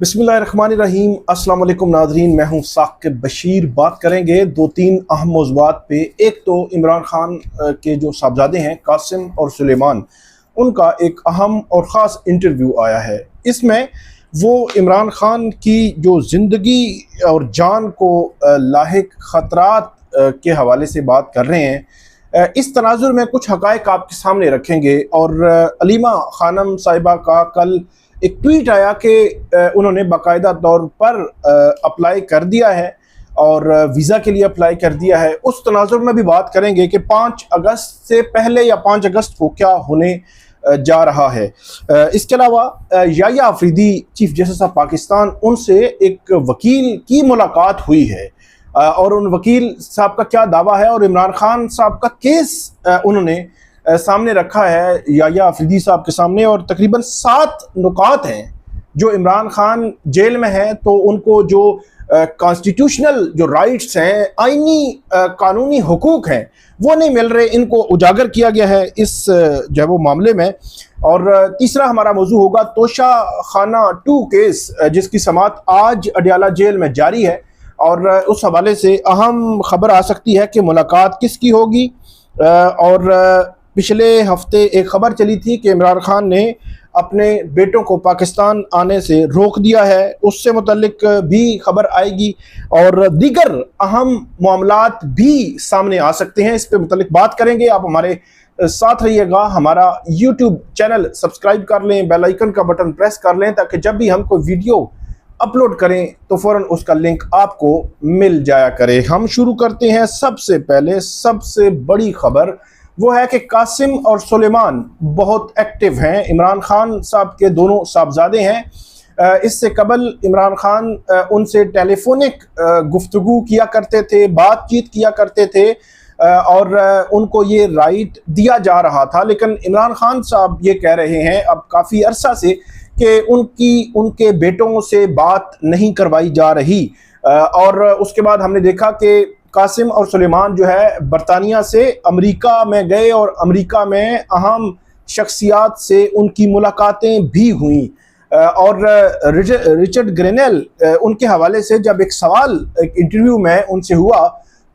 बिस्मिल्लाहिर्रहमानिर्रहीम। अस्सलाम वालेकुम नाज़रीन, मैं हूँ साकिब बशीर। बात करेंगे दो तीन अहम मौज़ूआत पे। एक तो इमरान खान के जो साहबजादे हैं कासिम और सुलेमान, उनका एक अहम और ख़ास इंटरव्यू आया है। इसमें वो इमरान खान की जो ज़िंदगी और जान को लाहिक ख़तरात के हवाले से बात कर रहे हैं। इस तनाजुर में कुछ हक़ाइक़ आपके सामने रखेंगे। और अलीमा खानम साहिबा का कल एक ट्वीट आया कि उन्होंने बाकायदा तौर पर अप्लाई कर दिया है और वीज़ा के लिए अप्लाई कर दिया है। उस तनाजुर में भी बात करेंगे कि 5 अगस्त से पहले या 5 अगस्त को क्या होने जा रहा है। इसके अलावा Yahya Afridi, chief justice of Pakistan, उनसे एक वकील की मुलाकात हुई है और उन वकील साहब का क्या दावा है और इमरान खान साहब का केस उन्होंने सामने रखा है याह्या अफरीदी साहब के सामने। और तकरीबन 7 नुकात हैं जो इमरान खान जेल में है तो उनको जो कॉन्स्टिट्यूशनल जो राइट्स हैं, आईनी कानूनी हुकूक हैं, वो नहीं मिल रहे। इनको उजागर किया गया है इस जो है वो मामले में। और तीसरा हमारा मौजू होगा तोशा खाना 2 केस, जिसकी समाअत आज अडियाला जेल में जारी है। और उस हवाले से अहम खबर आ सकती है कि मुलाकात किसकी होगी। और पिछले हफ्ते एक खबर चली थी कि इमरान खान ने अपने बेटों को पाकिस्तान आने से रोक दिया है, उससे मुतल्लिक भी खबर आएगी। और दीगर अहम मामलात भी सामने आ सकते हैं, इस पे मुतल्लिक बात करेंगे। आप हमारे साथ रहिएगा। हमारा यूट्यूब चैनल सब्सक्राइब कर लें, बेल आइकन का बटन प्रेस कर लें ताकि जब भी हम कोई वीडियो अपलोड करें तो फ़ौरन उसका लिंक आपको मिल जाया करे। हम शुरू करते हैं। सबसे पहले सबसे बड़ी खबर वो है कि कासिम और सुलेमान बहुत एक्टिव हैं। इमरान खान साहब के दोनों साहबजादे हैं। इससे कबल इमरान खान उनसे टेलीफोनिक गुफ्तगू किया करते थे, बातचीत किया करते थे और उनको ये राइट दिया जा रहा था। लेकिन इमरान खान साहब ये कह रहे हैं अब काफ़ी अरसा से कि उनके बेटों से बात नहीं करवाई जा रही। और उसके बाद हमने देखा कि कासिम और सुलेमान जो है बरतानिया से अमेरिका में गए और अमेरिका में अहम शख्सियात से उनकी मुलाकातें भी हुई। और रिचर्ड ग्रेनेल, उनके हवाले से जब एक सवाल एक इंटरव्यू में उनसे हुआ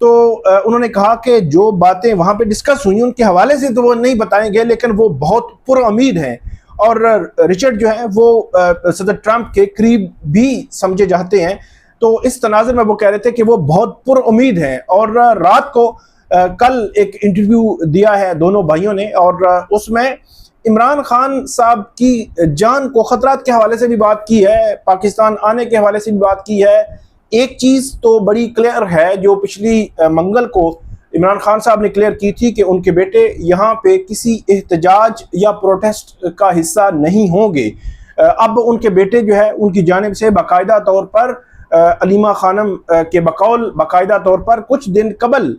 तो उन्होंने कहा कि जो बातें वहाँ पे डिस्कस हुई उनके हवाले से तो वो नहीं बताएंगे, लेकिन वो बहुत पुरउम्मीद हैं। और रिचर्ड जो है वो सदर ट्रंप के करीब भी समझे जाते हैं। तो इस तनाज़ुर में वो कह रहे थे कि वो बहुत पुरउम्मीद हैं। और रात को कल एक इंटरव्यू दिया है दोनों भाइयों ने और उसमें इमरान खान साहब की जान को ख़तरात के हवाले से भी बात की है, पाकिस्तान आने के हवाले से भी बात की है। एक चीज़ तो बड़ी क्लियर है जो पिछली मंगल को इमरान खान साहब ने क्लियर की थी कि उनके बेटे यहाँ पे किसी एहतजाज या प्रोटेस्ट का हिस्सा नहीं होंगे। अब उनके बेटे जो है उनकी जानिब से बाकायदा तौर पर अलीमा खानम के बकौल बाकायदा तौर पर कुछ दिन कबल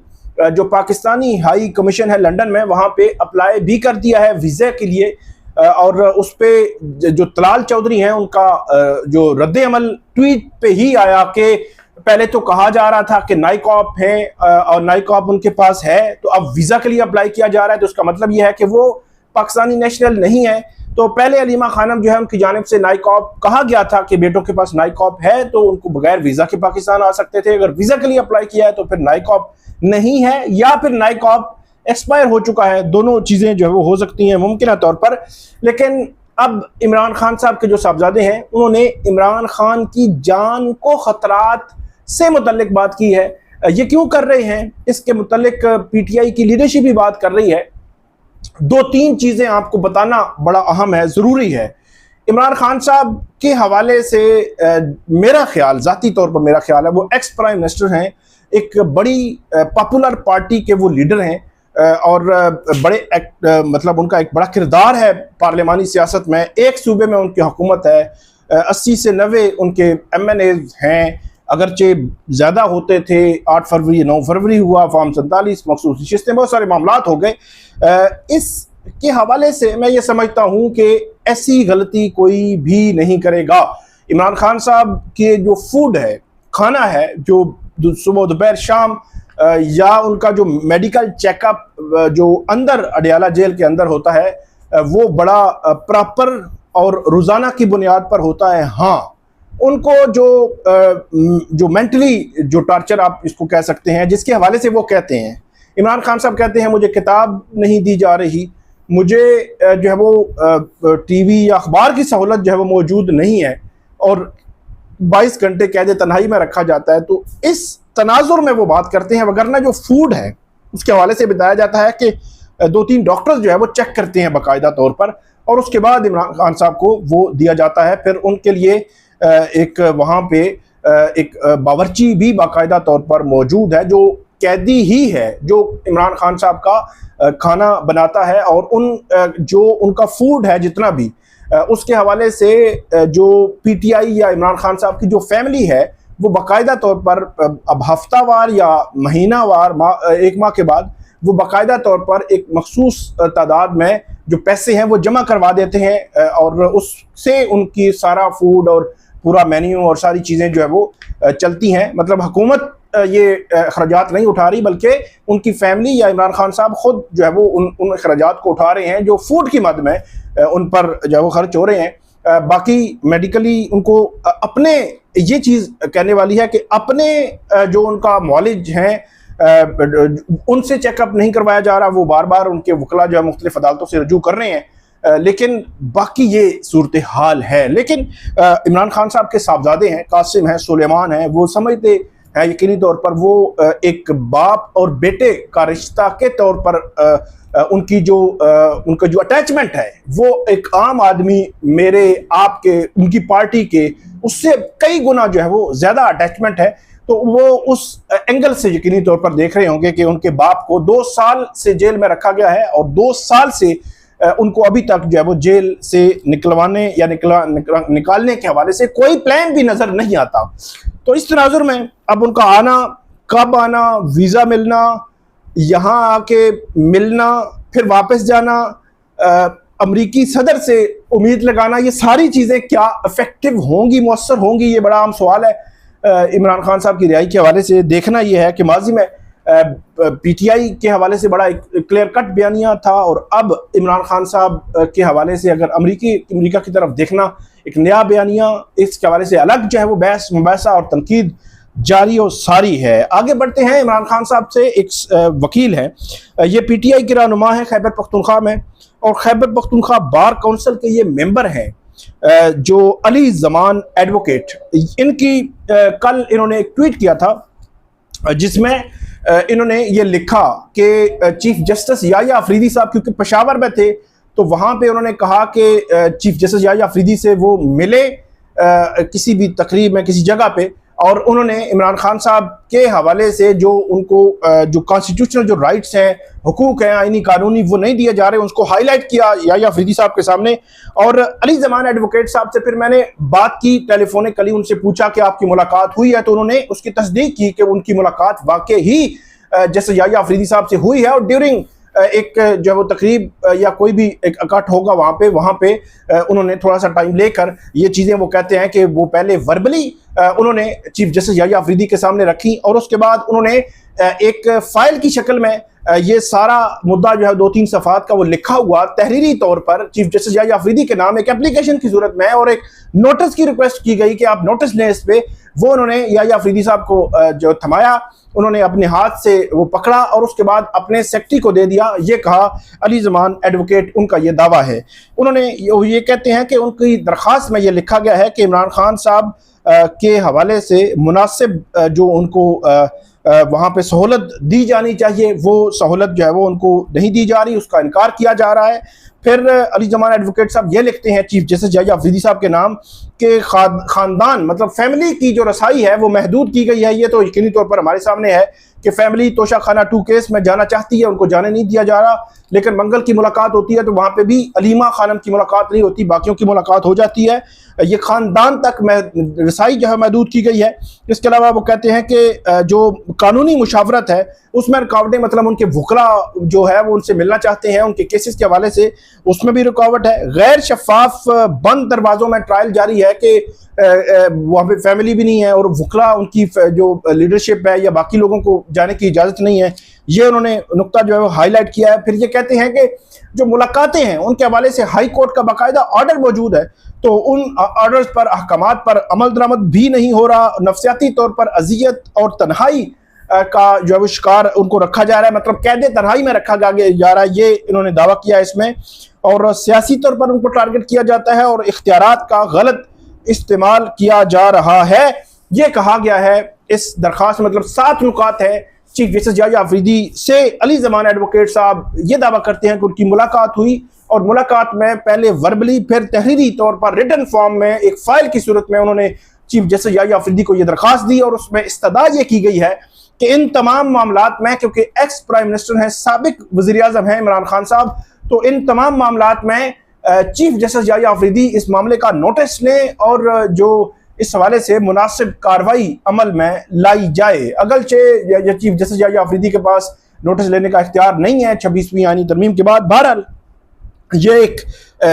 जो पाकिस्तानी हाई कमीशन है लंदन में, वहाँ पे अप्लाई भी कर दिया है वीज़ा के लिए। और उस पे जो तलाल चौधरी हैं उनका जो रद्द अमल ट्वीट पे ही आया कि पहले तो कहा जा रहा था कि नाइकॉप है और नाइकॉप उनके पास है, तो अब वीज़ा के लिए अप्लाई किया जा रहा है, तो उसका मतलब यह है कि वो पाकिस्तानी नेशनल नहीं है। तो पहले अलीमा खानम जो है उनकी जानिब से नाइकॉप कहा गया था कि बेटों के पास नाइकॉप है तो उनको बगैर वीज़ा के पाकिस्तान आ सकते थे। अगर वीज़ा के लिए अप्लाई किया है तो फिर नाइकॉप नहीं है या फिर नाइकॉप एक्सपायर हो चुका है। दोनों चीज़ें जो है वो हो सकती हैं मुमकिन तौर पर। लेकिन अब इमरान खान साहब के जो साहबजादे हैं उन्होंने इमरान खान की जान को ख़तरात से मुतल्लिक बात की है। ये क्यों कर रहे हैं इसके मुतल्लिक PTI की लीडरशिप भी बात कर रही है। 2-3 चीज़ें आपको बताना बड़ा अहम है, ज़रूरी है। इमरान खान साहब के हवाले से मेरा ख्याल, ज़ाती तौर पर मेरा ख्याल है, वो एक्स प्राइम मिनिस्टर हैं, एक बड़ी पॉपुलर पार्टी के वो लीडर हैं और बड़े मतलब उनका एक बड़ा किरदार है पार्लिमानी सियासत में। एक सूबे में उनकी हुकूमत है, 80 से 90 उनके MNAs हैं, अगरचे ज़्यादा होते थे। 8 फरवरी 9 फरवरी हुआ, फॉर्म 47, मखसूस नशिस्तें, बहुत सारे मामलात हो गए। इसके हवाले से मैं ये समझता हूँ कि ऐसी गलती कोई भी नहीं करेगा। इमरान खान साहब के जो फूड है, खाना है, जो सुबह दोपहर शाम या उनका जो मेडिकल चेकअप जो अंदर अडियाला जेल के अंदर होता है वो बड़ा प्रॉपर और रोज़ाना की बुनियाद पर होता है। हाँ, उनको जो मेंटली जो टॉर्चर आप इसको कह सकते हैं, जिसके हवाले से वो कहते हैं, इमरान खान साहब कहते हैं मुझे किताब नहीं दी जा रही, मुझे जो है वो टीवी या अखबार की सहूलत जो है वो मौजूद नहीं है, और 22 घंटे कैद तन्हाई में रखा जाता है। तो इस तनाजुर में वो बात करते हैं। वगरना जो फूड है उसके हवाले से बताया जाता है कि 2-3 डॉक्टर्स जो है वो चेक करते हैं बाकायदा तौर पर, और उसके बाद इमरान खान साहब को वो दिया जाता है। फिर उनके लिए एक वहाँ पे एक बावर्ची भी बाकायदा तौर पर मौजूद है, जो कैदी ही है, जो इमरान खान साहब का खाना बनाता है। और जो उनका फूड है जितना भी, उसके हवाले से जो पीटीआई या इमरान खान साहब की जो फैमिली है वो बाकायदा तौर पर अब हफ्तावार या महीनावार एक माह के बाद वो बाकायदा तौर पर एक मखसूस तादाद में जो पैसे हैं वो जमा करवा देते हैं, और उससे उनकी सारा फूड और पूरा मेन्यू और सारी चीज़ें जो है वो चलती हैं। मतलब हुकूमत ये अखराजात नहीं उठा रही, बल्कि उनकी फैमिली या इमरान खान साहब खुद जो है वो उन अखराजात को उठा रहे हैं जो फूड की मद में उन पर जो है वो खर्च हो रहे हैं। बाकी मेडिकली उनको अपने ये चीज़ कहने वाली है कि अपने जो उनका मौलिज हैं उनसे चेकअप नहीं करवाया जा रहा। वो बार बार उनके वकला जो है मुख्तलिफ अदालतों से रजू कर रहे हैं, लेकिन बाकी ये सूरत हाल है। लेकिन इमरान खान साहब के साहबजादे हैं, कासिम हैं, सुलेमान हैं, वो समझते हैं यकीनी तौर पर वो एक बाप और बेटे का रिश्ता के तौर पर उनका जो अटैचमेंट है वो एक आम आदमी मेरे आपके उनकी पार्टी के उससे कई गुना जो है वो ज़्यादा अटैचमेंट है। तो वो उस एंगल से यकीनी तौर पर देख रहे होंगे कि उनके बाप को 2 साल से जेल में रखा गया है, और 2 साल से उनको अभी तक जो है वो जेल से निकलवाने या निकालने के हवाले से कोई प्लान भी नज़र नहीं आता। तो इस तनाजुर में अब उनका आना, कब आना, वीज़ा मिलना, यहाँ आके मिलना, फिर वापस जाना, अमरीकी सदर से उम्मीद लगाना, ये सारी चीज़ें क्या इफेक्टिव होंगी, मौसर होंगी, ये बड़ा आम सवाल है। इमरान खान साहब की रिहाई के हवाले से देखना यह है कि माजी में पीटीआई के हवाले से बड़ा एक क्लियर कट बयानिया था, और अब इमरान खान साहब के हवाले से अगर अमरीका की तरफ देखना एक नया बयानिया, इसके हवाले से अलग जो है वो बहस मुबासा और तनकीद जारी और सारी है। आगे बढ़ते हैं। इमरान खान साहब से एक वकील है, ये पीटीआई के रहनुमा है खैबर पख्तूनख्वा में, और खैबर पख्तूनख्वा बार काउंसिल के ये मेंबर हैं, जो अली जमान एडवोकेट। इनकी कल इन्होंने एक ट्वीट किया था जिसमें इन्होंने ये लिखा कि चीफ जस्टिस याह्या अफरीदी साहब क्योंकि पेशावर में थे, तो वहाँ पे उन्होंने कहा कि चीफ जस्टिस याह्या अफरीदी से वो मिले किसी भी तकरीब में किसी जगह पे, और उन्होंने इमरान खान साहब के हवाले से जो उनको जो कॉन्स्टिट्यूशनल जो राइट्स हैं, हुकूक हैं आईनी कानूनी, वो नहीं दिए जा रहे, उसको हाईलाइट किया याह्या अफरीदी साहब के सामने। और अली जमान एडवोकेट साहब से फिर मैंने बात की टेलीफोनिकली, उनसे पूछा कि आपकी मुलाकात हुई है, तो उन्होंने उसकी तस्दीक की कि उनकी मुलाकात वाकई ही जैसे याह्या अफरीदी साहब से हुई है, और ड्यूरिंग एक जो है वो तकरीब या कोई भी एक इकट्ठ होगा वहाँ पे उन्होंने थोड़ा सा टाइम लेकर ये चीज़ें वो कहते हैं कि वो पहले वर्बली उन्होंने चीफ जस्टिस याह्या अफरीदी के सामने रखी, और उसके बाद उन्होंने एक फाइल की शक्ल में ये सारा मुद्दा जो है 2-3 सफ़ात का वो लिखा हुआ तहरीरी तौर पर चीफ जस्टिस याह्या अफरीदी के नाम एक एप्लीकेशन की सूरत में, और एक नोटिस की रिक्वेस्ट की गई कि आप नोटिस लें इस पे। वो उन्होंने याह्या अफरीदी साहब को जो थमाया, उन्होंने अपने हाथ से वो पकड़ा और उसके बाद अपने सेक्रेटरी को दे दिया। ये कहा अली जमान एडवोकेट, उनका ये दावा है। उन्होंने ये कहते हैं कि उनकी दरख्वास्त में ये लिखा गया है कि इमरान खान साहब के हवाले से मुनासिब जो उनको वहाँ पे सहूलत दी जानी चाहिए, वो सहूलत जो है वो उनको नहीं दी जा रही, उसका इनकार किया जा रहा है। फिर अली जमान एडवोकेट साहब ये लिखते हैं चीफ जस्टिस याह्या अफरीदी साहब के नाम के ख़ानदान मतलब फैमिली की जो रसाई है वो महदूद की गई है। ये तो यकीनी तौर पर हमारे सामने है कि फैमिली तोशा खाना 2 केस में जाना चाहती है, उनको जाने नहीं दिया जा रहा, लेकिन मंगल की मुलाकात होती है तो वहाँ पे भी अलीमा खानम की मुलाकात नहीं होती, बाकियों की मुलाकात हो जाती है। ये ख़ानदान तक रसाई जो है महदूद की गई है। इसके अलावा वो कहते हैं कि जो कानूनी मुशावरत है उसमें रुकावटें, मतलब उनके वकला जो है वो उनसे मिलना चाहते हैं, उनके केसेस के हवाले से उसमें भी रुकावट है। गैर शफाफ बंद दरवाज़ों में ट्रायल जारी है कि वहाँ पे फैमिली भी नहीं है और वकला उनकी जो लीडरशिप है या बाकी लोगों को जाने की इजाज़त नहीं है। ये उन्होंने नुक्ता जो है वो हाईलाइट किया है। फिर ये कहते हैं कि जो मुलाकातें हैं उनके हवाले से हाई कोर्ट का बाकायदा ऑर्डर मौजूद है, तो उन ऑर्डर्स पर, अहकामात पर अमल दरामद भी नहीं हो रहा। नफसियाती तौर पर अजियत और तन्हाई का जो है वो शिकार उनको रखा जा रहा है, मतलब कैद तन्हाई में रखा जा रहा है, ये इन्होंने दावा किया है इसमें। और सियासी तौर पर उनको टारगेट किया जाता है और इख्तियारात का गलत इस्तेमाल किया जा रहा है, ये कहा गया है इस दरखास्त में। मतलब 7 नुकात है। चीफ जस्टिस याहिया अफरीदी से अली ज़मान एडवोकेट साहब ये दावा करते हैं कि उनकी मुलाकात हुई और मुलाकात में पहले वर्बली फिर तहरीरी तौर पर रिटन फॉर्म में एक फाइल की सूरत में उन्होंने चीफ जस्टिस याहिया अफरीदी को यह दरखास्त दी और उसमें इस्तदा ये की गई है कि इन तमाम मामलात में, क्योंकि एक्स प्राइम मिनिस्टर हैं, साबिक वज़ीर आज़म हैं इमरान खान साहब, तो इन तमाम मामलात में चीफ जस्टिस याहिया अफरीदी इस मामले का नोटिस लें और जो इस हवाले से मुनासिब कार्रवाई अमल में लाई जाए। अगरचे चीफ जस्टिस याहिया अफरीदी के पास नोटिस लेने का इख्तियार नहीं है 26वीं आईनी तरमीम के बाद। बहरहाल ये एक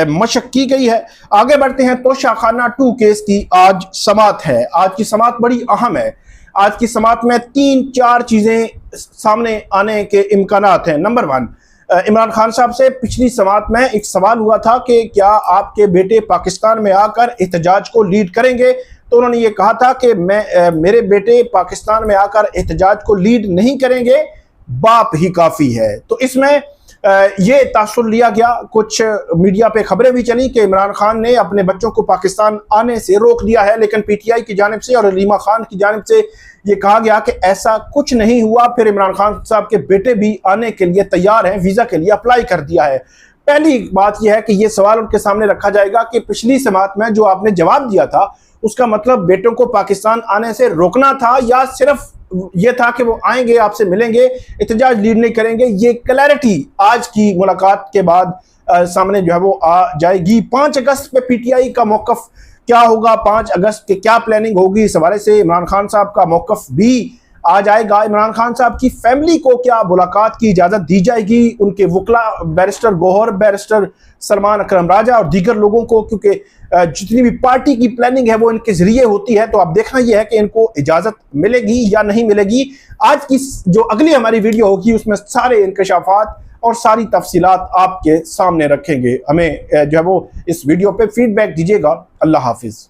मशक की गई है। आगे बढ़ते हैं। तोशा खाना 2 केस की आज समात है। आज की समात बड़ी अहम है। आज की समात में 3-4 चीज़ें सामने आने के इम्कानात हैं। नंबर 1, इमरान खान साहब से पिछली समात में एक सवाल हुआ था कि क्या आपके बेटे पाकिस्तान में आकर एहतजाज को लीड करेंगे, तो उन्होंने ये कहा था कि मेरे बेटे पाकिस्तान में आकर एहतजाज को लीड नहीं करेंगे, बाप ही काफ़ी है। तो इसमें ये तासुर लिया गया। कुछ मीडिया पे खबरें भी चली कि इमरान खान ने अपने बच्चों को पाकिस्तान आने से रोक दिया है, लेकिन पीटीआई की जानिब से और अलीमा खान की जानिब से ये कहा गया कि ऐसा कुछ नहीं हुआ। फिर इमरान खान साहब के बेटे भी आने के लिए तैयार हैं, वीज़ा के लिए अप्लाई कर दिया है। पहली बात यह है कि ये सवाल उनके सामने रखा जाएगा कि पिछली समात में जो आपने जवाब दिया था उसका मतलब बेटों को पाकिस्तान आने से रोकना था या सिर्फ ये था कि वो आएंगे, आपसे मिलेंगे, एहतजाज लीड नहीं करेंगे। ये क्लैरिटी आज की मुलाकात के बाद सामने जो है वो आ जाएगी। 5 अगस्त पे पीटीआई का मौक़िफ़ क्या होगा, 5 अगस्त के क्या प्लानिंग होगी, इस हवाले से इमरान खान साहब का मौक़िफ़ भी आ जाएगा। इमरान खान साहब की फैमिली को क्या मुलाकात की इजाज़त दी जाएगी, उनके वकला बैरिस्टर गौहर, बैरिस्टर सलमान अकरम राजा और दीगर लोगों को, क्योंकि जितनी भी पार्टी की प्लानिंग है वो इनके ज़रिए होती है। तो अब देखना यह है कि इनको इजाज़त मिलेगी या नहीं मिलेगी। आज की जो अगली हमारी वीडियो होगी उसमें सारे इंकशाफात और सारी तफसीलात आपके सामने रखेंगे। हमें जो है वो इस वीडियो पे फीडबैक दीजिएगा। अल्लाह हाफिज़।